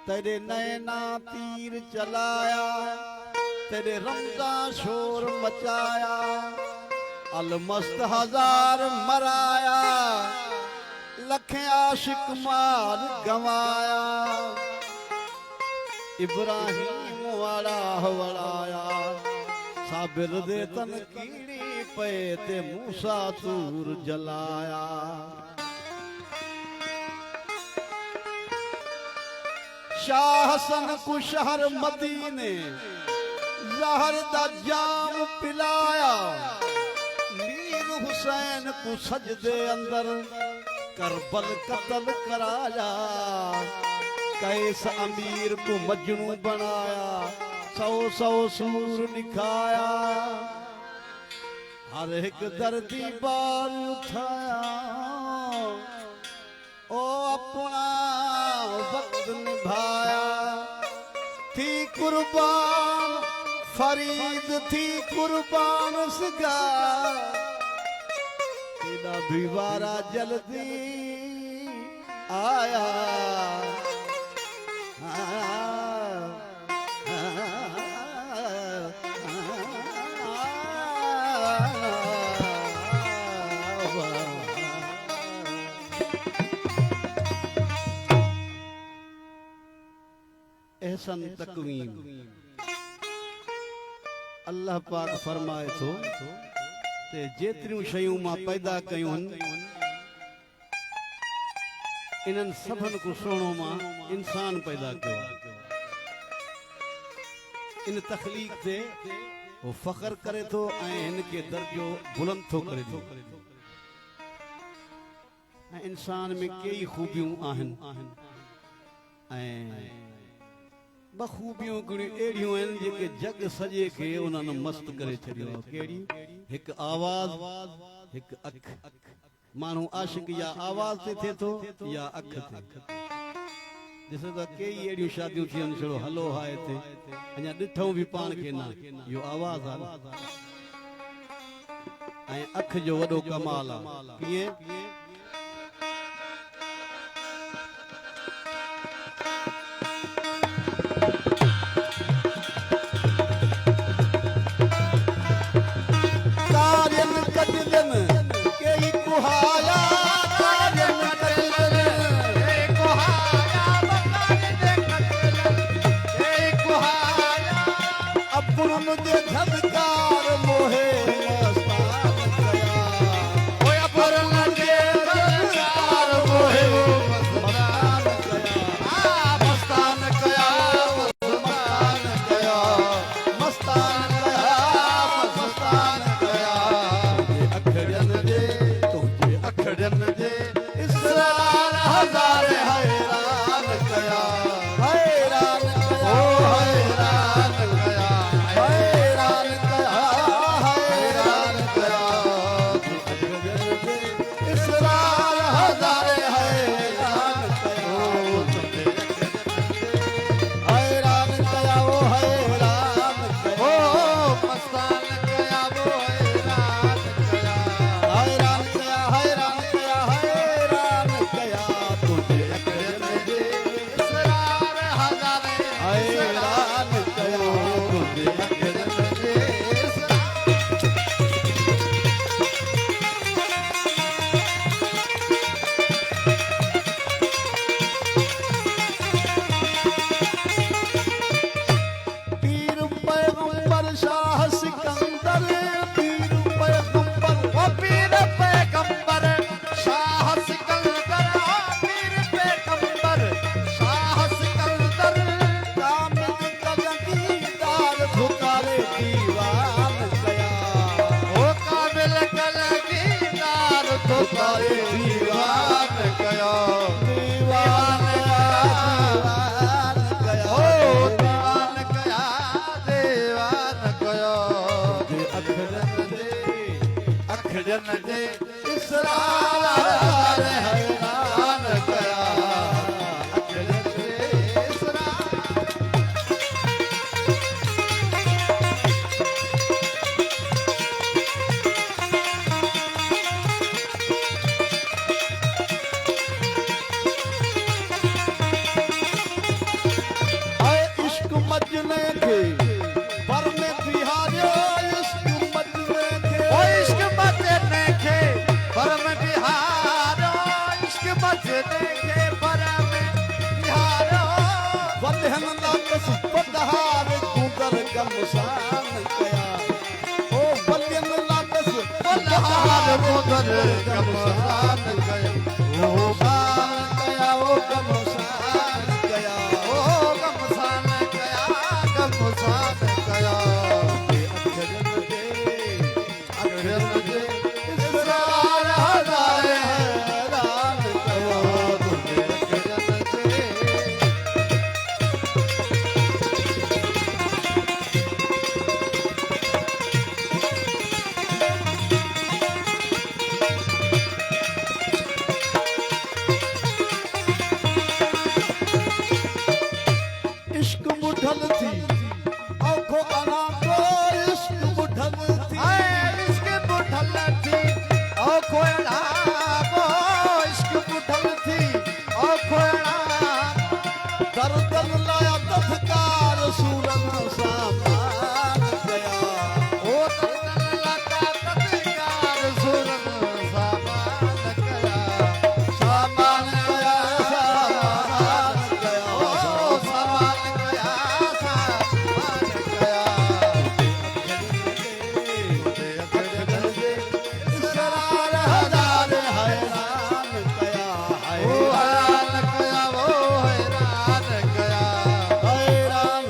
तेरे नैना तीर चलाया, तेरे रमजा शोर मचाया, अलमस्त हजार मराया, लखे आशिक मार गवाया। इब्राहिम वाड़ा वड़ाया, साबिर दे तन कीड़ी पे ते मूसा तूर जलाया। शाह हसन को शहर मदीने जहर दा जाम पिलाया, मीर हुसैन को सजदे अंदर करबल कत्ल कराया। कैस अमीर को मजनू बनाया, सौ सौ सूर दिखाया। हर एक दर्दी बाल उठाया, ओ अपना वक्त निभाया। थी कुर्बान फरीद, थी कुर्बान सगा, तेरा भी वारा जल्दी आया। एहसन तकवीम अल्लाह पाक फरमाए थो ते जेतिरियूं शयूं मां पैदा कयूं इन्हनि सभिनि को सुहिणो मां इंसान पैदा कयो। इन तखलीक ते वो फख्र करे थो ऐं हिन खे दर्जो बुलंद थो करे थो। ऐं इंसान में कई खूबियूं आहिनि ऐं बखूबियों अड़ियों जेके जग सजे के उन्होंने मस्त करे छड़ियो। केड़ी? एक आवाज, एक अख। मानू आशिक या आवाज ते थे तो या अख थे। जैसे तो कई अड़ियों शादियों थी छड़ो हलो हाय थे अञा ॾिठूं भी पान के ना यो आवाज आ ऐं अख जो वॾो कमाल आ। कीअं? गमसान कया ओ बलियन लादस बलहार मोदर गमसान कया ओ गमसान कया ओ गमसान कया ओ गमसान कया गमसान कया अखरन दे अखरन दे इसरार हजारे हैरान कया तुझे अखरन दे इश्क बुढ़ल थी औखो अना को इश्क बुढ़ल थी इश्क बुढ़ल थी ओ खोड़ा को इश्क बुढ़ल थी ओ खोड़ा दर्दन लाया दफकार सूरन सामान गया ओ दर्दन लगा तत्कार सुरन सामान कया सामान गया सामान गया ओ सामान कया सामान कया तुझे अखरन दे इसरार हजार हैरान कया ओ हैरान कया वो हैरान कया हैरान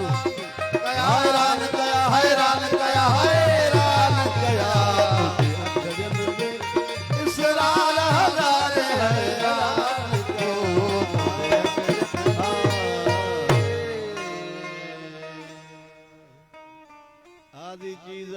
कया हैरान कया हैरान कया हैरान कया इसरार हजार हैरान आदि चीज